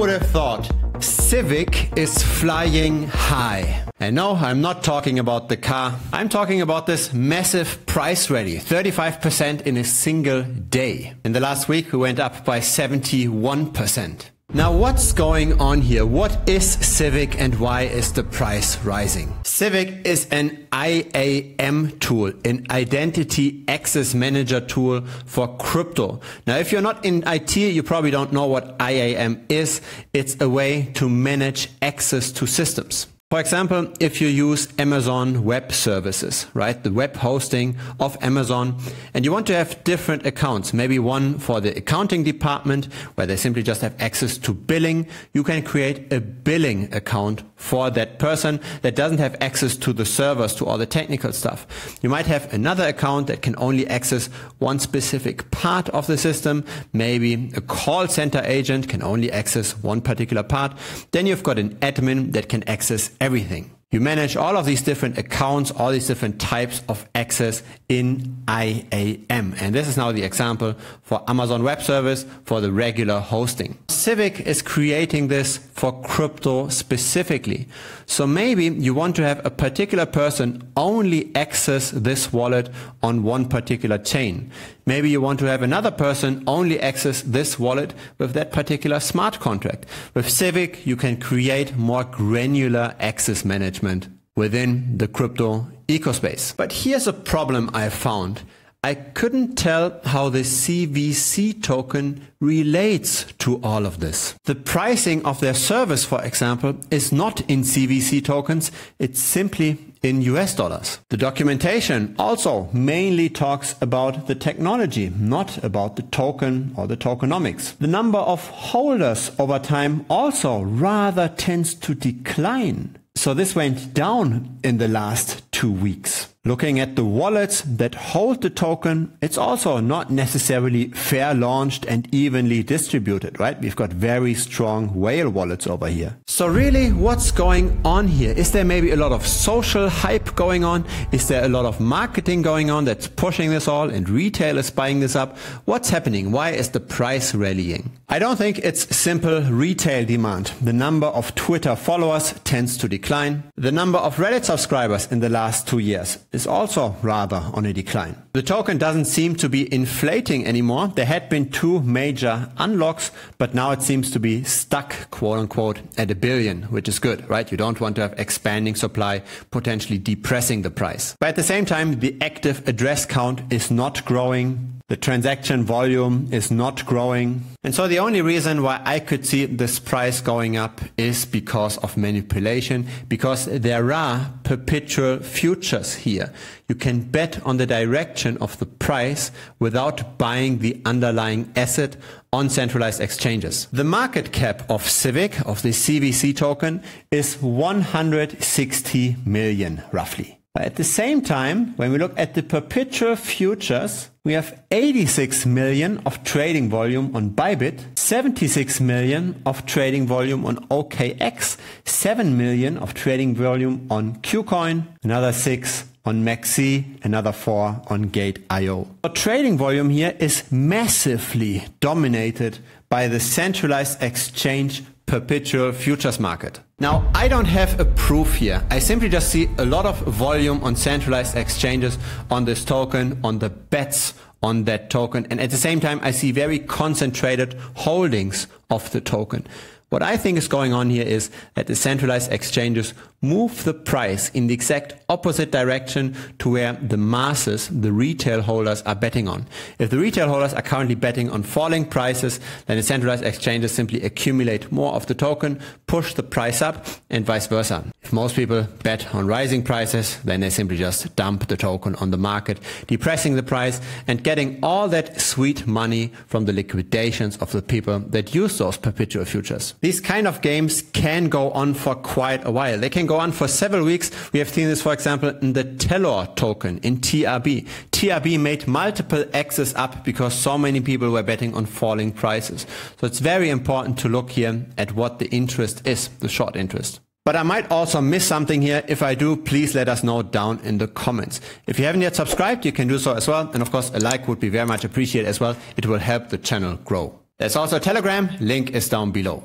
would have thought Civic is flying high? And no, I'm not talking about the car. I'm talking about this massive price rally, 35% in a single day. In the last week, we went up by 71%. Now, what's going on here? What is Civic and why is the price rising? Civic is an IAM tool, an identity access manager tool for crypto. Now, if you're not in IT, you probably don't know what IAM is. It's a way to manage access to systems. For example, if you use Amazon Web Services, right, the web hosting of Amazon, and you want to have different accounts, maybe one for the accounting department where they simply just have access to billing, you can create a billing account for that person that doesn't have access to the servers, to all the technical stuff. You might have another account that can only access one specific part of the system. Maybe a call center agent can only access one particular part. Then you've got an admin that can access everything. You manage all of these different accounts, all these different types of access in IAM. And this is now the example for Amazon Web Service for the regular hosting. Civic is creating this for crypto specifically. So maybe you want to have a particular person only access this wallet on one particular chain. Maybe you want to have another person only access this wallet with that particular smart contract. With Civic, you can create more granular access management within the crypto ecospace. But here's a problem I found. I couldn't tell how the CVC token relates to all of this. The pricing of their service, for example, is not in CVC tokens. It's simply in US dollars. The documentation also mainly talks about the technology, not about the token or the tokenomics. The number of holders over time also rather tends to decline. So this went down in the last 2 weeks. Looking at the wallets that hold the token, it's also not necessarily fair launched and evenly distributed, right? We've got very strong whale wallets over here. So really, what's going on here? Is there maybe a lot of social hype going on? Is there a lot of marketing going on that's pushing this all and retail is buying this up? What's happening? Why is the price rallying? I don't think it's simple retail demand. The number of Twitter followers tends to decline. The number of Reddit subscribers in the last 2 years is also rather on a decline. The token doesn't seem to be inflating anymore. There had been 2 major unlocks, but now it seems to be stuck, quote unquote, at $1 billion, which is good, right? You don't want to have expanding supply, potentially depressing the price. But at the same time, the active address count is not growing. The transaction volume is not growing. And so the only reason why I could see this price going up is because of manipulation, because there are perpetual futures here. You can bet on the direction of the price without buying the underlying asset on centralized exchanges. The market cap of Civic, of the CVC token, is 160 million roughly. But at the same time, when we look at the perpetual futures, we have 86 million of trading volume on Bybit, 76 million of trading volume on OKX, 7 million of trading volume on KuCoin, another 6 on Maxi, another 4 on Gate.io. The trading volume here is massively dominated by the centralized exchange perpetual futures market. Now, I don't have a proof here. I simply just see a lot of volume on centralized exchanges on this token, on the bets on that token. And at the same time, I see very concentrated holdings of the token. What I think is going on here is that the centralized exchanges move the price in the exact opposite direction to where the masses, the retail holders, are betting on. If the retail holders are currently betting on falling prices, then the centralized exchanges simply accumulate more of the token, push the price up, and vice versa. If most people bet on rising prices, then they simply just dump the token on the market, depressing the price and getting all that sweet money from the liquidations of the people that use those perpetual futures. These kind of games can go on for quite a while. They can go on for several weeks. We have seen this, for example, in the Telor token, in TRB. TRB made multiple X's up because so many people were betting on falling prices. So it's very important to look here at what the interest is, the short interest. But I might also miss something here. If I do, please let us know down in the comments. If you haven't yet subscribed, you can do so as well. And of course, a like would be very much appreciated as well. It will help the channel grow. There's also a Telegram. Link is down below.